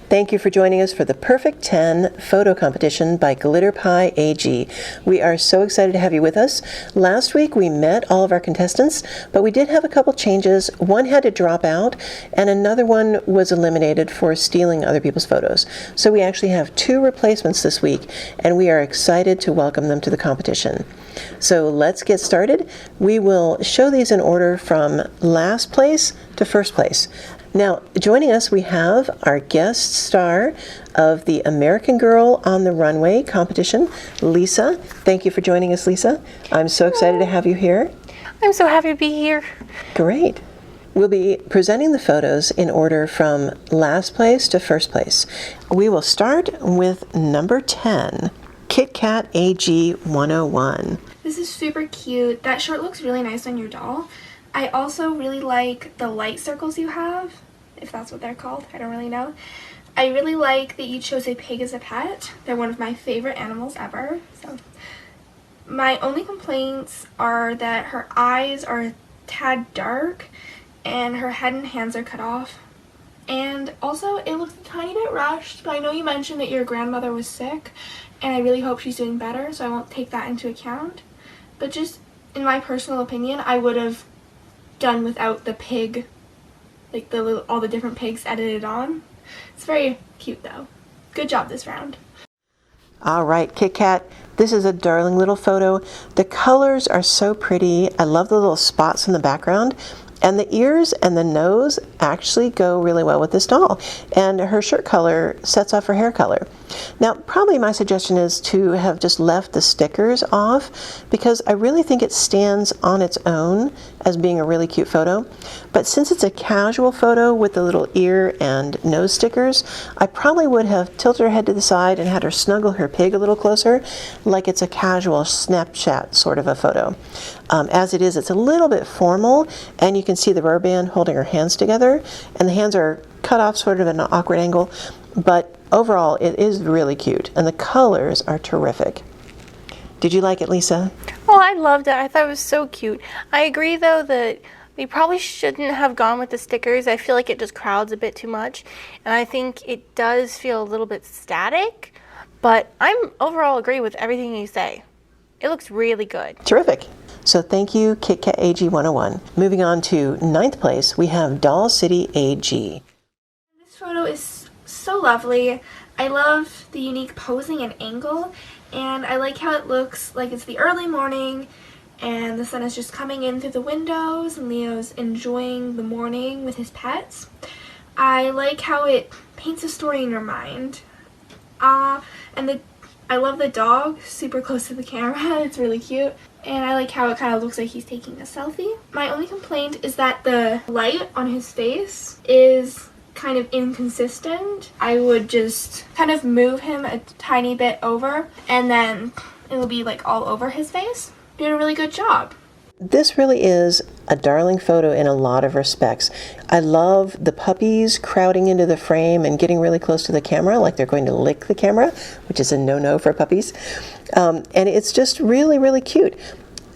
Thank you for joining us for the Perfect 10 photo competition by Glitter Pie AG. We are so excited to have you with us. Last week we met all of our contestants, but we did have a couple changes. One had to drop out, and another one was eliminated for stealing other people's photos. So we actually have 2 replacements this week, and we are excited to welcome them to the competition. So let's get started. We will show these in order from last place to first place. Now, joining us, we have our guest star of the American Girl on the Runway competition, Lisa. Thank you for joining us, Lisa. I'm so excited to have you here. I'm so happy to be here. Great. We'll be presenting the photos in order from last place to first place. We will start with number 10, Kit Kat AG 101. This is super cute. That shirt looks really nice on your doll. I also really like the light circles you have, if that's what they're called. I don't really know. I really like that you chose a pig as a pet. They're one of my favorite animals ever. So, my only complaints are that her eyes are a tad dark and her head and hands are cut off. And also, it looks a tiny bit rushed, but I know you mentioned that your grandmother was sick, and I really hope she's doing better, so I won't take that into account. But just, in my personal opinion, I would have done without the pig, like all the different pigs edited on. It's very cute though. Good job this round. All right, Kit Kat, this is a darling little photo. The colors are so pretty. I love the little spots in the background. And the ears and the nose actually go really well with this doll. And her shirt color sets off her hair color. Now, probably my suggestion is to have just left the stickers off, because I really think it stands on its own as being a really cute photo. But since it's a casual photo with the little ear and nose stickers, I probably would have tilted her head to the side and had her snuggle her pig a little closer, like it's a casual Snapchat sort of a photo. As it is, it's a little bit formal, and you can see the rubber band holding her hands together, and the hands are cut off sort of at an awkward angle, but overall it is really cute, and the colors are terrific. Did you like it, Lisa? Oh, I loved it. I thought it was so cute. I agree, though, that we probably shouldn't have gone with the stickers. I feel like it just crowds a bit too much, and I think it does feel a little bit static, but I'm overall agree with everything you say. It looks really good. Terrific. So thank you, Kit Kat AG 101. Moving on to 9th place, we have Doll City AG. This photo is so lovely. I love the unique posing and angle, and I like how it looks like it's the early morning and the sun is just coming in through the windows and Leo's enjoying the morning with his pets. I like how it paints a story in your mind. I love the dog super close to the camera. It's really cute. And I like how it kind of looks like he's taking a selfie. My only complaint is that the light on his face is kind of inconsistent. I would just kind of move him a tiny bit over, and then it will be like all over his face. You did a really good job. This really is a darling photo in a lot of respects. I love the puppies crowding into the frame and getting really close to the camera, like they're going to lick the camera, which is a no-no for puppies. And it's just really, really cute.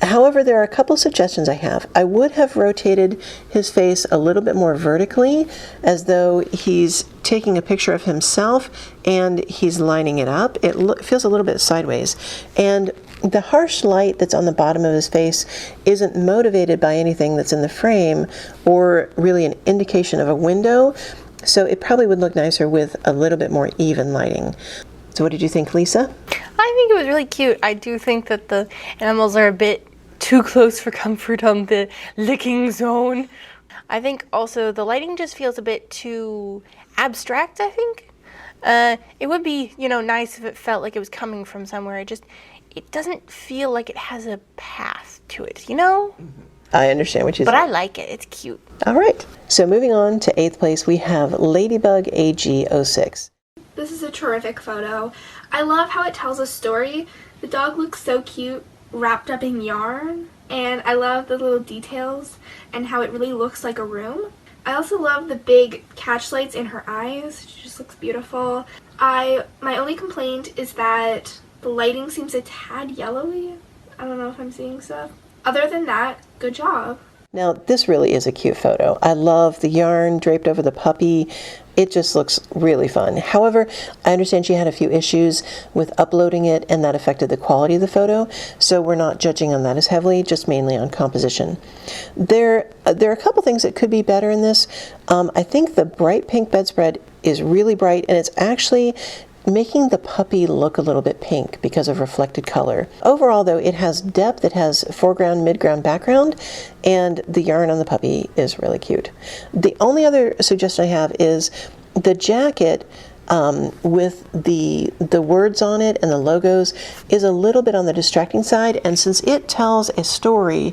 However, there are a couple suggestions I have. I would have rotated his face a little bit more vertically, as though he's taking a picture of himself and he's lining it up. It feels a little bit sideways. And the harsh light that's on the bottom of his face isn't motivated by anything that's in the frame or really an indication of a window, so it probably would look nicer with a little bit more even lighting. So what did you think, Lisa? I think it was really cute. I do think that the animals are a bit too close for comfort on the licking zone. I think also the lighting just feels a bit too abstract, I think. It would be, nice if it felt like it was coming from somewhere. It doesn't feel like it has a path to it, I understand what you said. But I like it. It's cute. All right. So moving on to 8th place, we have Ladybug AG 06. This is a terrific photo. I love how it tells a story. The dog looks so cute, wrapped up in yarn, and I love the little details and how it really looks like a room. I also love the big catch lights in her eyes. She just looks beautiful. My only complaint is that the lighting seems a tad yellowy. I don't know if I'm seeing stuff. Other than that, good job. Now, this really is a cute photo. I love the yarn draped over the puppy. It just looks really fun. However, I understand she had a few issues with uploading it, and that affected the quality of the photo, so we're not judging on that as heavily, just mainly on composition. There are a couple things that could be better in this. I think the bright pink bedspread is really bright, and it's actually making the puppy look a little bit pink because of reflected color. Overall, though, it has depth, it has foreground, midground, background, and the yarn on the puppy is really cute. The only other suggestion I have is the jacket with the words on it and the logos is a little bit on the distracting side, and since it tells a story,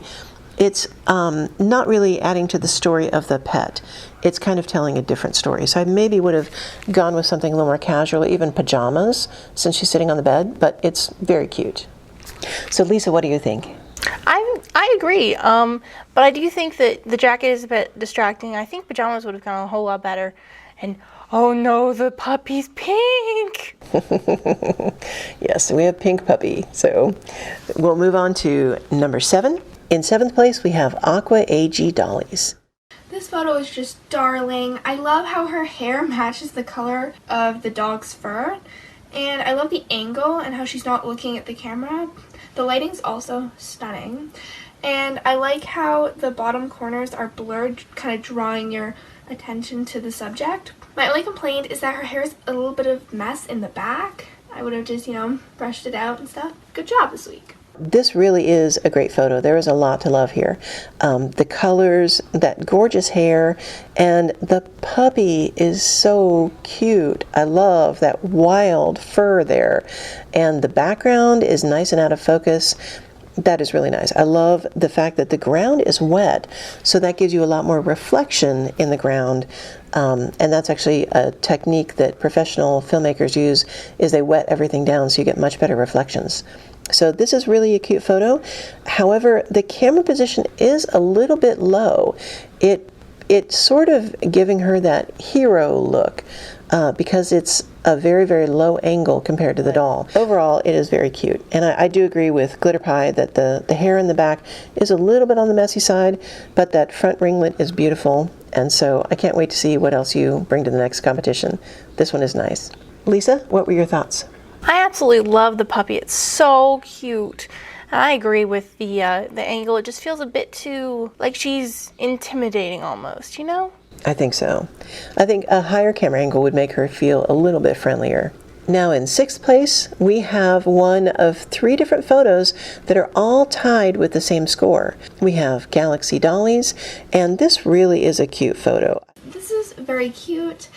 it's not really adding to the story of the pet. It's kind of telling a different story. So I maybe would have gone with something a little more casual, even pajamas, since she's sitting on the bed, but it's very cute. So Lisa, what do you think? I agree, but I do think that the jacket is a bit distracting. I think pajamas would have gone a whole lot better. And oh no, the puppy's pink! Yes, we have pink puppy. So we'll move on to number 7. In 7th place, we have Aqua AG Dollies. This photo is just darling. I love how her hair matches the color of the dog's fur. And I love the angle and how she's not looking at the camera. The lighting's also stunning. And I like how the bottom corners are blurred, kind of drawing your attention to the subject. My only complaint is that her hair is a little bit of mess in the back. I would have just, brushed it out and stuff. Good job this week. This really is a great photo. There is a lot to love here. The colors, that gorgeous hair, and the puppy is so cute. I love that wild fur there. And the background is nice and out of focus. That is really nice. I love the fact that the ground is wet, so that gives you a lot more reflection in the ground. And that's actually a technique that professional filmmakers use, is they wet everything down so you get much better reflections. So this is really a cute photo. However, the camera position is a little bit low. It's sort of giving her that hero look because it's a very, very low angle compared to the doll. Overall, it is very cute. And I do agree with Glitter Pie that the hair in the back is a little bit on the messy side, but that front ringlet is beautiful. And so I can't wait to see what else you bring to the next competition. This one is nice. Lisa, what were your thoughts? I absolutely love the puppy. It's so cute. And I agree with the angle. It just feels a bit too, like she's intimidating almost, I think so. I think a higher camera angle would make her feel a little bit friendlier. Now in 6th place, we have one of 3 different photos that are all tied with the same score. We have Galaxy Dollies, and this really is a cute photo. This is very cute.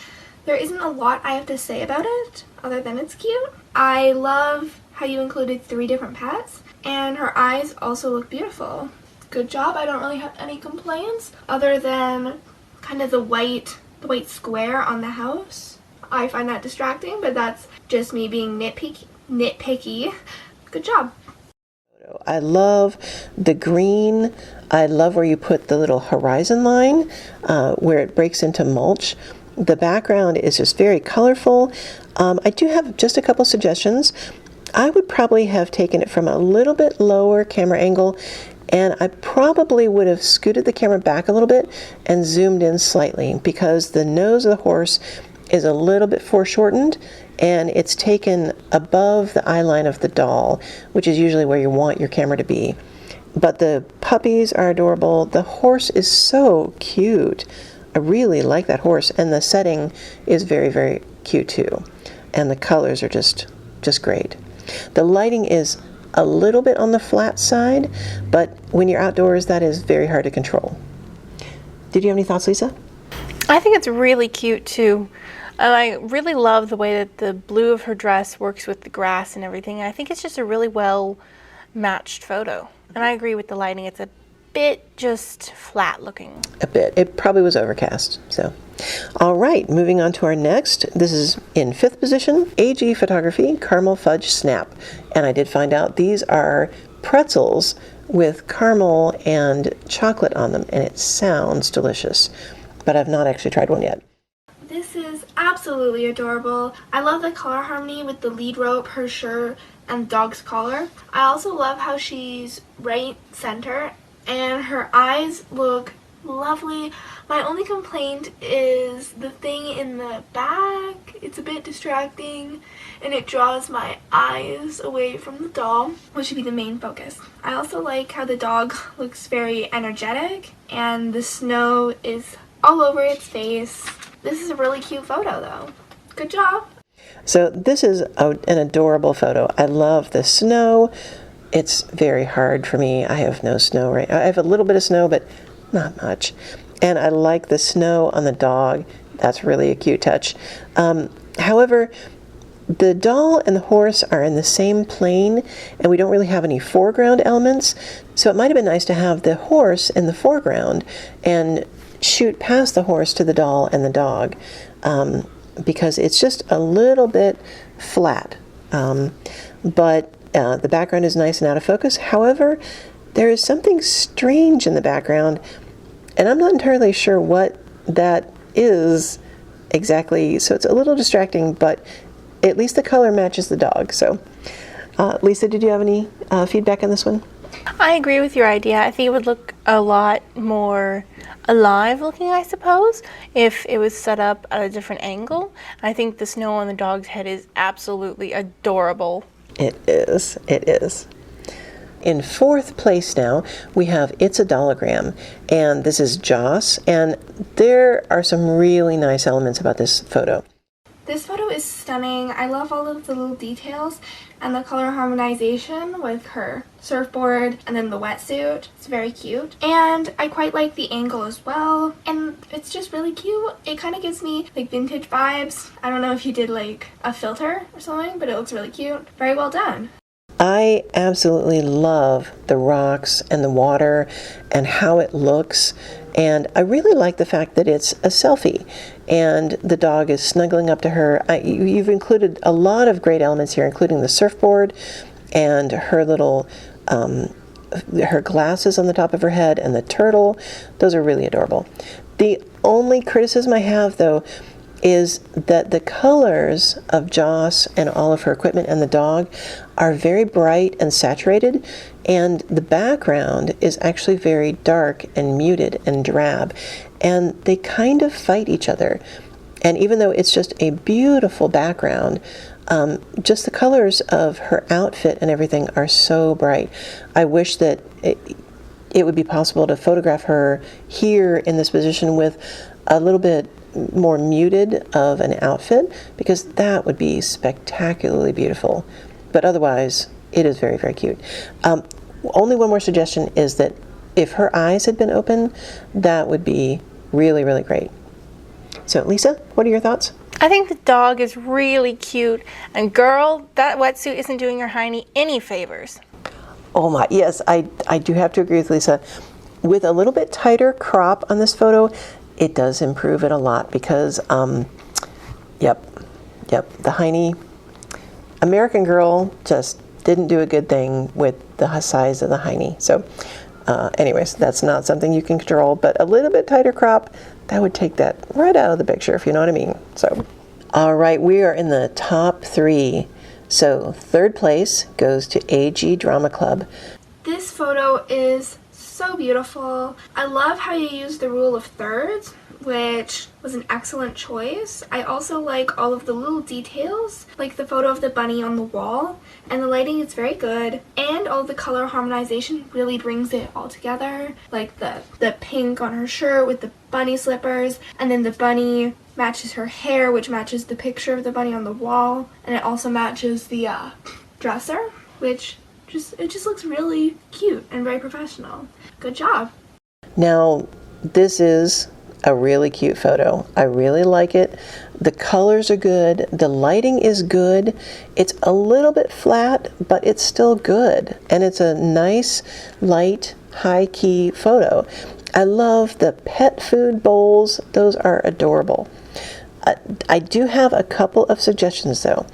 There isn't a lot I have to say about it, other than it's cute. I love how you included 3 different pets, and her eyes also look beautiful. Good job. I don't really have any complaints, other than kind of the white square on the house. I find that distracting, but that's just me being nitpicky. Good job. I love the green. I love where you put the little horizon line where it breaks into mulch. The background is just very colorful. I do have just a couple suggestions. I would probably have taken it from a little bit lower camera angle, and I probably would have scooted the camera back a little bit and zoomed in slightly, because the nose of the horse is a little bit foreshortened and it's taken above the eye line of the doll, which is usually where you want your camera to be. But the puppies are adorable. The horse is so cute. I really like that horse, and the setting is very, very cute too. And the colors are just great. The lighting is a little bit on the flat side, but when you're outdoors, that is very hard to control. Did you have any thoughts, Lisa? I think it's really cute too. I really love the way that the blue of her dress works with the grass and everything. I think it's just a really well matched photo. And I agree with the lighting. It's a bit just flat looking. A bit. It probably was overcast. So, all right, moving on to our next. This is in 5th position, AG Photography Caramel Fudge Snap. And I did find out these are pretzels with caramel and chocolate on them, and it sounds delicious. But I've not actually tried one yet. This is absolutely adorable. I love the color harmony with the lead rope, her shirt, and the dog's collar. I also love how she's right center and her eyes look lovely. My only complaint is the thing in the back. It's a bit distracting and it draws my eyes away from the doll, which should be the main focus. I also like how the dog looks very energetic and the snow is all over its face. This is a really cute photo though. Good job. So this is an adorable photo. I love the snow. It's very hard for me. I have no snow right. I have a little bit of snow, but not much. And I like the snow on the dog. That's really a cute touch. However, the doll and the horse are in the same plane, and we don't really have any foreground elements. So it might have been nice to have the horse in the foreground and shoot past the horse to the doll and the dog, because it's just a little bit flat. But the background is nice and out of focus. However, there is something strange in the background, and I'm not entirely sure what that is exactly. So it's a little distracting, but at least the color matches the dog. So, Lisa, did you have any feedback on this one? I agree with your idea. I think it would look a lot more alive looking, I suppose, if it was set up at a different angle. I think the snow on the dog's head is absolutely adorable. It is. It is. In fourth place now, we have It's a Dollogram, and this is Joss, and there are some really nice elements about this photo. This photo is stunning. I love all of the little details and the color harmonization with her surfboard and then the wetsuit. It's very cute. And I quite like the angle as well. And it's just really cute. It kind of gives me like vintage vibes. I don't know if you did like a filter or something, but it looks really cute. Very well done. I absolutely love the rocks and the water and how it looks. And I really like the fact that it's a selfie and the dog is snuggling up to her. You've included a lot of great elements here, including the surfboard and her little, her glasses on the top of her head and the turtle. Those are really adorable. The only criticism I have, though, is that the colors of Joss and all of her equipment and the dog are very bright and saturated, and the background is actually very dark and muted and drab, and they kind of fight each other. And even though it's just a beautiful background, just the colors of her outfit and everything are so bright. I wish that it would be possible to photograph her here in this position with a little bit more muted of an outfit, because that would be spectacularly beautiful. But otherwise, it is very, very cute. Only one more suggestion is that if her eyes had been open, that would be really, really great. So, Lisa, what are your thoughts? I think the dog is really cute, and girl, that wetsuit isn't doing your hiney any favors. Oh my, yes, I do have to agree with Lisa. With a little bit tighter crop on this photo, it does improve it a lot, because, yep, the hiney, American Girl just didn't do a good thing with the size of the hiney. So, anyways, that's not something you can control, but a little bit tighter crop, that would take that right out of the picture, if you know what I mean. So, all right, we are in the top 3. So, third place goes to AG Drama Club. This photo is so beautiful. I love how you use the rule of thirds, which was an excellent choice. I also like all of the little details, like the photo of the bunny on the wall, and the lighting is very good, and all the color harmonization really brings it all together, like the pink on her shirt with the bunny slippers, and then the bunny matches her hair, which matches the picture of the bunny on the wall, and it also matches the dresser, which it just looks really cute and very professional. Good job. Now, this is a really cute photo. I really like it. The colors are good. The lighting is good. It's a little bit flat, but it's still good. And it's a nice, light, high-key photo. I love the pet food bowls. Those are adorable. I do have a couple of suggestions, though.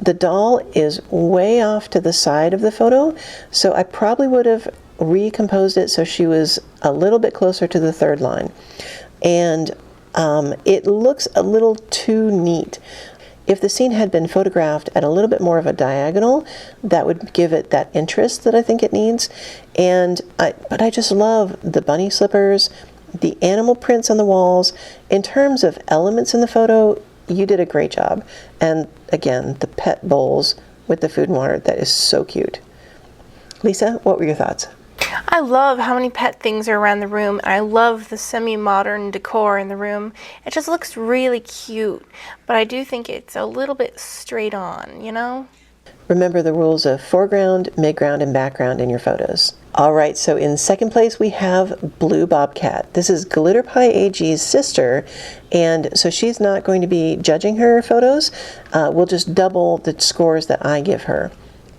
The doll is way off to the side of the photo, so I probably would have recomposed it so she was a little bit closer to the third line. And it looks a little too neat. If the scene had been photographed at a little bit more of a diagonal, that would give it that interest that I think it needs. But I just love the bunny slippers, the animal prints on the walls. In terms of elements in the photo, you did a great job. And again, the pet bowls with the food and water, that is so cute. Lisa, what were your thoughts? I love how many pet things are around the room. I love the semi-modern decor in the room. It just looks really cute, but I do think it's a little bit straight on, you know? Remember the rules of foreground, midground, and background in your photos. All right, so in second place we have Blue Bobcat. This is Glitter Pie AG's sister, and so she's not going to be judging her photos. We'll just double the scores that I give her.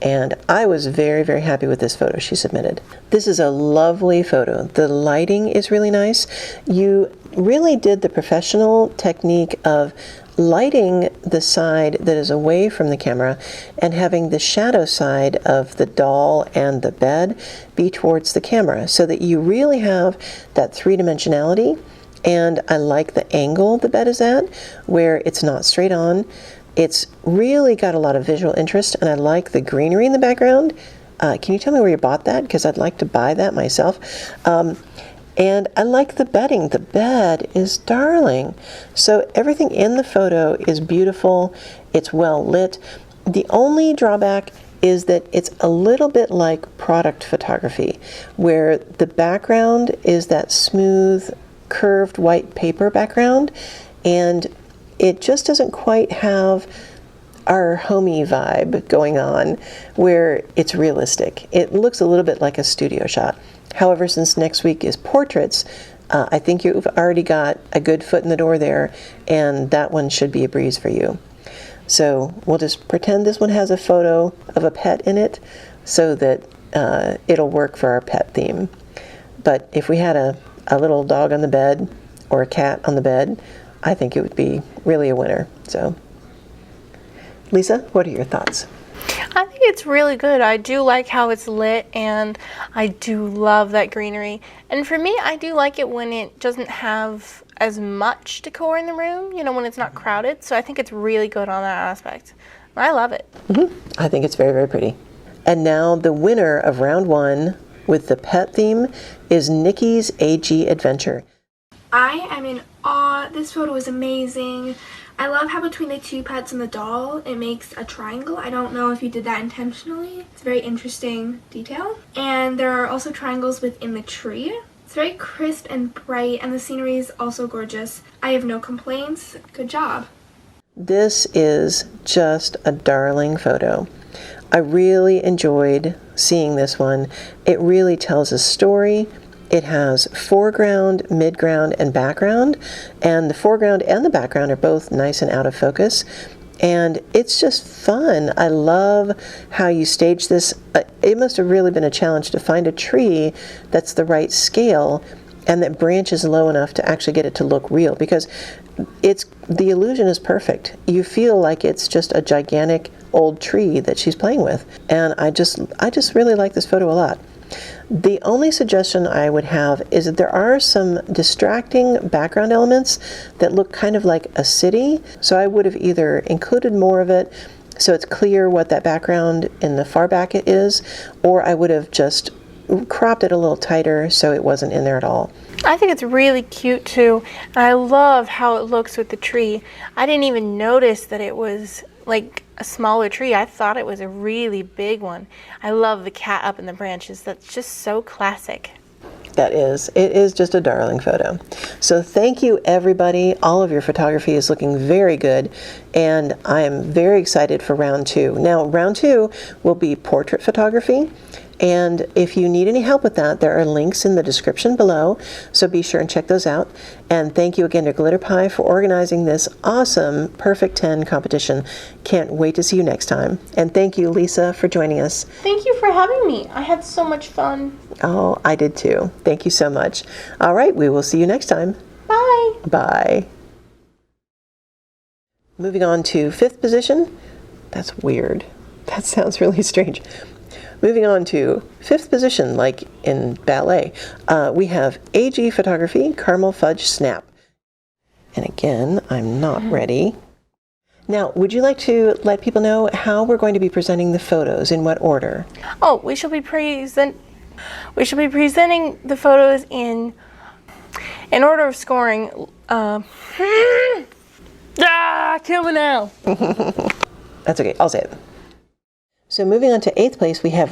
And I was very, very happy with this photo she submitted. This is a lovely photo. The lighting is really nice. You really did the professional technique of lighting the side that is away from the camera and having the shadow side of the doll and the bed be towards the camera so that you really have that three-dimensionality. And I like the angle the bed is at where it's not straight on. It's really got a lot of visual interest, and I like the greenery in the background. Can you tell me where you bought that? Because I'd like to buy that myself. And I like the bedding. The bed is darling. So everything in the photo is beautiful. It's well lit. The only drawback is that it's a little bit like product photography, where the background is that smooth, curved white paper background, and it just doesn't quite have our homey vibe going on where it's realistic. It looks a little bit like a studio shot. However, since next week is portraits, I think you've already got a good foot in the door there, and that one should be a breeze for you. So we'll just pretend this one has a photo of a pet in it so that it'll work for our pet theme. But if we had a little dog on the bed or a cat on the bed, I think it would be really a winner. So, Lisa, what are your thoughts? I think it's really good. I do like how it's lit, and I do love that greenery. And for me, I do like it when it doesn't have as much decor in the room, you know, when it's not crowded. So I think it's really good on that aspect. I love it. I think it's very, very pretty. And now the winner of round one with the pet theme is Nikki's AG Adventure. I am in awe. This photo is amazing. I love how between the two pets and the doll, it makes a triangle. I don't know if you did that intentionally. It's a very interesting detail. And there are also triangles within the tree. It's very crisp and bright, and the scenery is also gorgeous. I have no complaints. Good job. This is just a darling photo. I really enjoyed seeing this one. It really tells a story. It has foreground, midground, and background, and the foreground and the background are both nice and out of focus, and it's just fun. I love how you staged this. It must have really been a challenge to find a tree that's the right scale and that branches low enough to actually get it to look real, because the illusion is perfect. You feel like it's just a gigantic old tree that she's playing with, and I just really like this photo a lot. The only suggestion I would have is that there are some distracting background elements that look kind of like a city. So I would have either included more of it so it's clear what that background in the far back is, or I would have just cropped it a little tighter so it wasn't in there at all. I think it's really cute too. And I love how it looks with the tree. I didn't even notice that it was like a smaller tree. I thought it was a really big one. I love the cat up in the branches. That's just so classic. It is just a darling photo. So thank you, everybody. All of your photography is looking very good, and I am very excited for round two. Now, round two will be portrait photography. And if you need any help with that, there are links in the description below, so be sure and check those out. And thank you again to Glitter Pie for organizing this awesome Perfect 10 competition. Can't wait to see you next time. And thank you, Lisa, for joining us. Thank you for having me. I had so much fun. Oh, I did too. Thank you so much. All right, we will see you next time. Bye. Bye. Moving on to fifth position. That's weird. That sounds really strange. Moving on to fifth position, like in ballet, we have AG Photography Caramel Fudge Snap. And again, I'm not ready. Now, would you like to let people know how we're going to be presenting the photos, in what order? Oh, we shall be presenting the photos in order of scoring. Kill me now. That's okay, I'll say it. So moving on to 8th place, we have